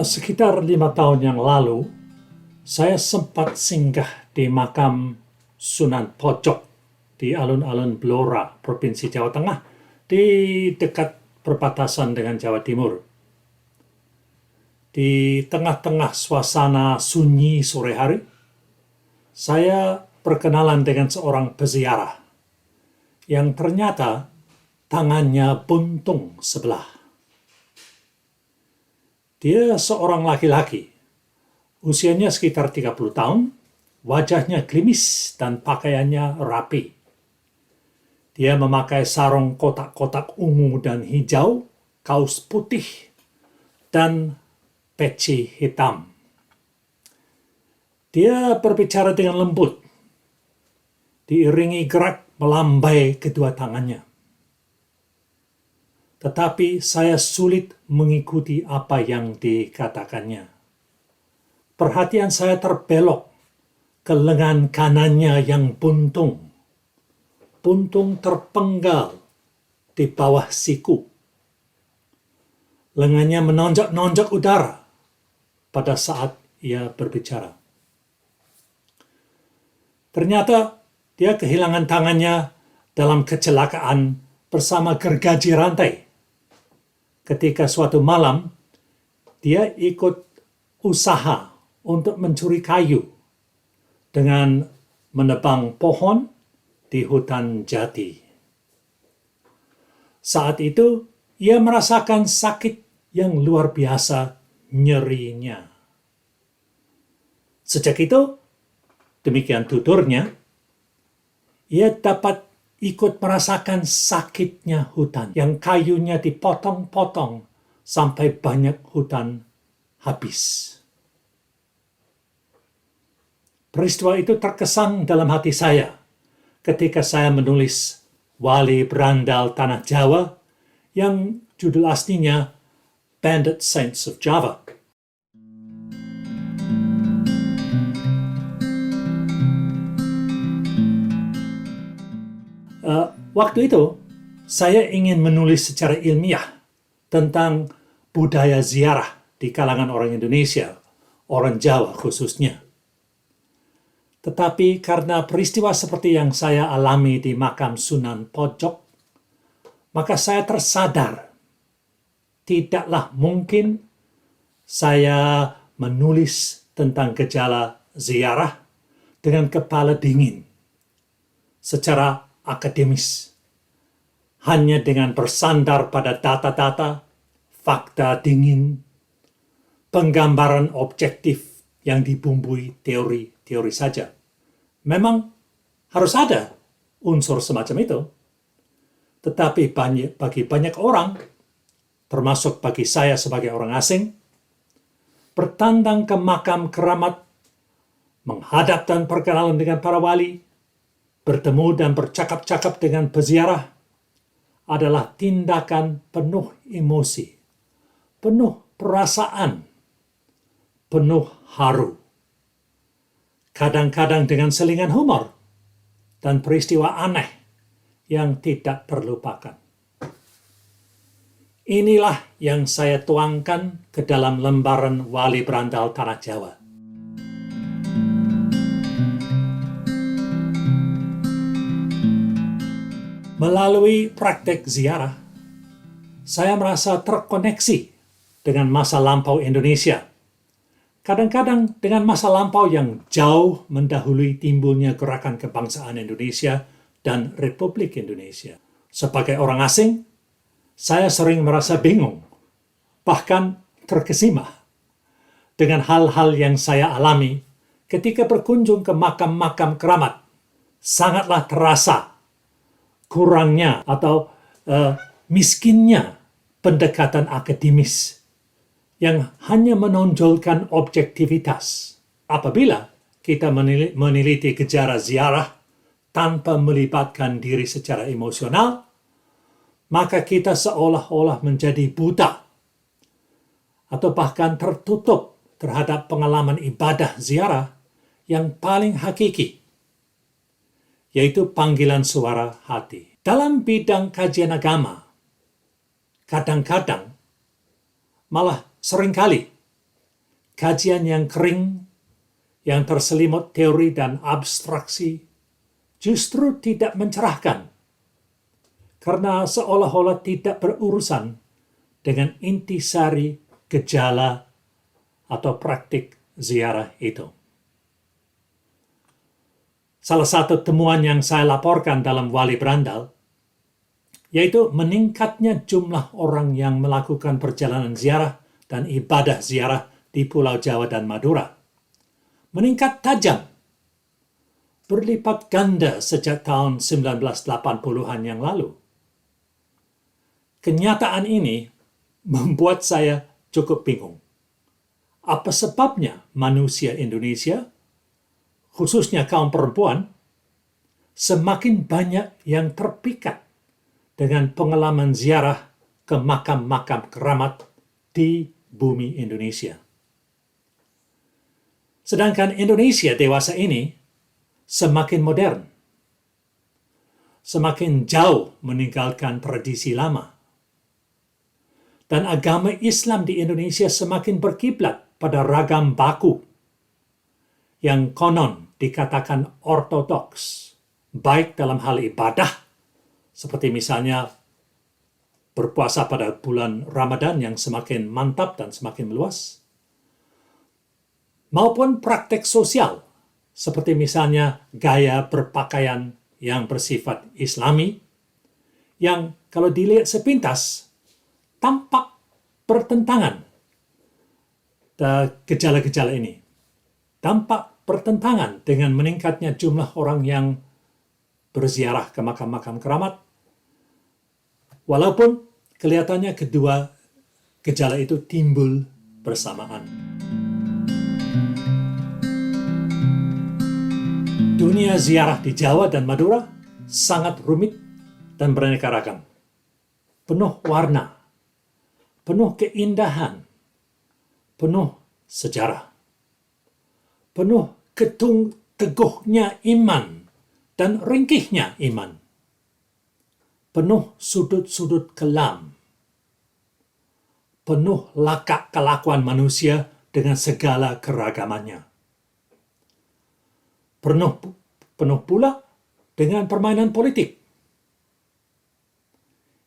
Sekitar 5 tahun yang lalu, saya sempat singgah di makam Sunan Pojok di alun-alun Blora, Provinsi Jawa Tengah, di dekat perbatasan dengan Jawa Timur. Di tengah-tengah suasana sunyi sore hari, saya berkenalan dengan seorang peziarah yang ternyata tangannya buntung sebelah. Dia seorang laki-laki, usianya sekitar 30 tahun, wajahnya klimis dan pakaiannya rapi. Dia memakai sarung kotak-kotak ungu dan hijau, kaos putih, dan peci hitam. Dia berbicara dengan lembut, diiringi gerak melambai kedua tangannya. Tetapi saya sulit mengikuti apa yang dikatakannya. Perhatian saya terbelok ke lengan kanannya yang buntung. Buntung terpenggal di bawah siku. Lengannya menonjak-nonjak udara pada saat ia berbicara. Ternyata dia kehilangan tangannya dalam kecelakaan bersama gergaji rantai. Ketika suatu malam, dia ikut usaha untuk mencuri kayu dengan menebang pohon di hutan jati. Saat itu, ia merasakan sakit yang luar biasa nyerinya. Sejak itu, demikian tuturnya, ia dapat ikut merasakan sakitnya hutan yang kayunya dipotong-potong sampai banyak hutan habis. Peristiwa itu terkesan dalam hati saya ketika saya menulis Wali Berandal Tanah Jawa yang judul aslinya Bandit Saints of Java. Waktu itu, saya ingin menulis secara ilmiah tentang budaya ziarah di kalangan orang Indonesia, orang Jawa khususnya. Tetapi karena peristiwa seperti yang saya alami di makam Sunan Pojok, maka saya tersadar tidaklah mungkin saya menulis tentang gejala ziarah dengan kepala dingin, secara akademis, hanya dengan bersandar pada data-data, fakta dingin, penggambaran objektif yang dibumbui teori-teori saja. Memang harus ada unsur semacam itu, tetapi bagi banyak orang, termasuk bagi saya sebagai orang asing, bertandang ke makam keramat, menghadap dan berkenalan dengan para wali, bertemu dan bercakap-cakap dengan peziarah adalah tindakan penuh emosi, penuh perasaan, penuh haru. Kadang-kadang dengan selingan humor dan peristiwa aneh yang tidak terlupakan. Inilah yang saya tuangkan ke dalam lembaran Wali Berandal Tanah Jawa. Melalui praktek ziarah, saya merasa terkoneksi dengan masa lampau Indonesia. Kadang-kadang dengan masa lampau yang jauh mendahului timbulnya gerakan kebangsaan Indonesia dan Republik Indonesia. Sebagai orang asing, saya sering merasa bingung, bahkan terkesima dengan hal-hal yang saya alami ketika berkunjung ke makam-makam keramat. Sangatlah terasa kurangnya atau miskinnya pendekatan akademis yang hanya menonjolkan objektivitas. Apabila kita meneliti gejala ziarah tanpa melibatkan diri secara emosional, maka kita seolah-olah menjadi buta atau bahkan tertutup terhadap pengalaman ibadah ziarah yang paling hakiki, yaitu panggilan suara hati. Dalam bidang kajian agama, kadang-kadang, malah seringkali, kajian yang kering, yang terselimut teori dan abstraksi, justru tidak mencerahkan, karena seolah-olah tidak berurusan dengan intisari gejala atau praktik ziarah itu. Salah satu temuan yang saya laporkan dalam Wali Berandal, yaitu meningkatnya jumlah orang yang melakukan perjalanan ziarah dan ibadah ziarah di Pulau Jawa dan Madura. Meningkat tajam, berlipat ganda sejak tahun 1980-an yang lalu. Kenyataan ini membuat saya cukup bingung. Apa sebabnya manusia Indonesia, khususnya kaum perempuan, semakin banyak yang terpikat dengan pengalaman ziarah ke makam-makam keramat di bumi Indonesia. Sedangkan Indonesia dewasa ini semakin modern, semakin jauh meninggalkan tradisi lama. Dan agama Islam di Indonesia semakin berkiblat pada ragam baku yang konon dikatakan ortodoks, baik dalam hal ibadah, seperti misalnya berpuasa pada bulan Ramadan yang semakin mantap dan semakin meluas, maupun praktek sosial, seperti misalnya gaya berpakaian yang bersifat Islami, yang kalau dilihat sepintas, tampak bertentangan. Gejala-gejala ini tampak bertentangan dengan meningkatnya jumlah orang yang berziarah ke makam-makam keramat, walaupun kelihatannya kedua gejala itu timbul bersamaan. Dunia ziarah di Jawa dan Madura sangat rumit dan beraneka ragam. Penuh warna, penuh keindahan, penuh sejarah, penuh teguhnya iman dan ringkihnya iman, penuh sudut-sudut kelam, penuh lakak kelakuan manusia dengan segala keragamannya. Penuh pula dengan permainan politik.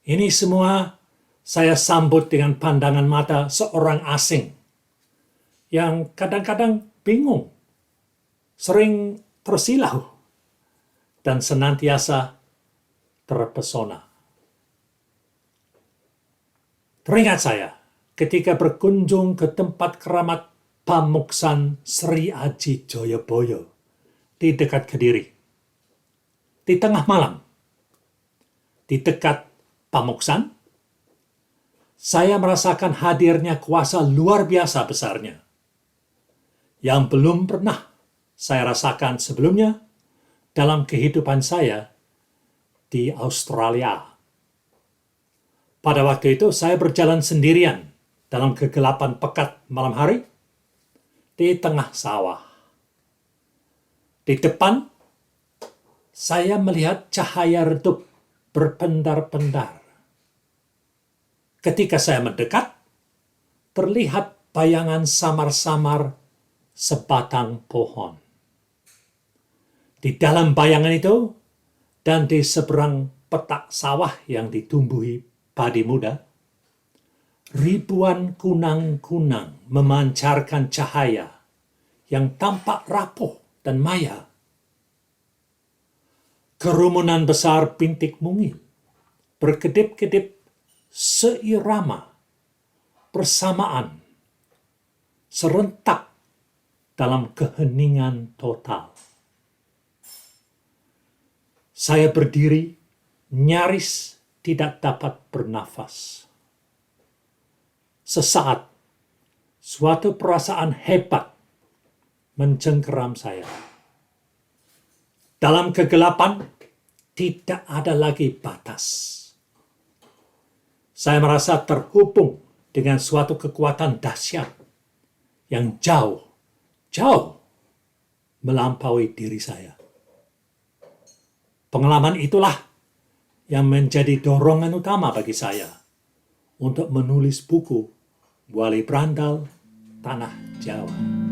Ini semua saya sambut dengan pandangan mata seorang asing yang kadang-kadang bingung, sering tersilau, dan senantiasa terpesona. Teringat saya ketika berkunjung ke tempat keramat Pamuksan Sri Aji Joyoboyo di dekat Kediri. Di tengah malam, di dekat Pamuksan, saya merasakan hadirnya kuasa luar biasa besarnya yang belum pernah saya rasakan sebelumnya dalam kehidupan saya di Australia. Pada waktu itu saya berjalan sendirian dalam kegelapan pekat malam hari di tengah sawah. Di depan, saya melihat cahaya redup berpendar-pendar. Ketika saya mendekat, terlihat bayangan samar-samar sebatang pohon. Di dalam bayangan itu, dan di seberang petak sawah yang ditumbuhi padi muda, ribuan kunang-kunang memancarkan cahaya yang tampak rapuh dan maya. Kerumunan besar bintik mungil berkedip-kedip seirama, bersamaan, serentak dalam keheningan total. Saya berdiri, nyaris tidak dapat bernafas. Sesaat, suatu perasaan hebat mencengkeram saya. Dalam kegelapan, tidak ada lagi batas. Saya merasa terhubung dengan suatu kekuatan dahsyat yang jauh melampaui diri saya. Pengalaman itulah yang menjadi dorongan utama bagi saya untuk menulis buku Wali Berandal Tanah Jawa.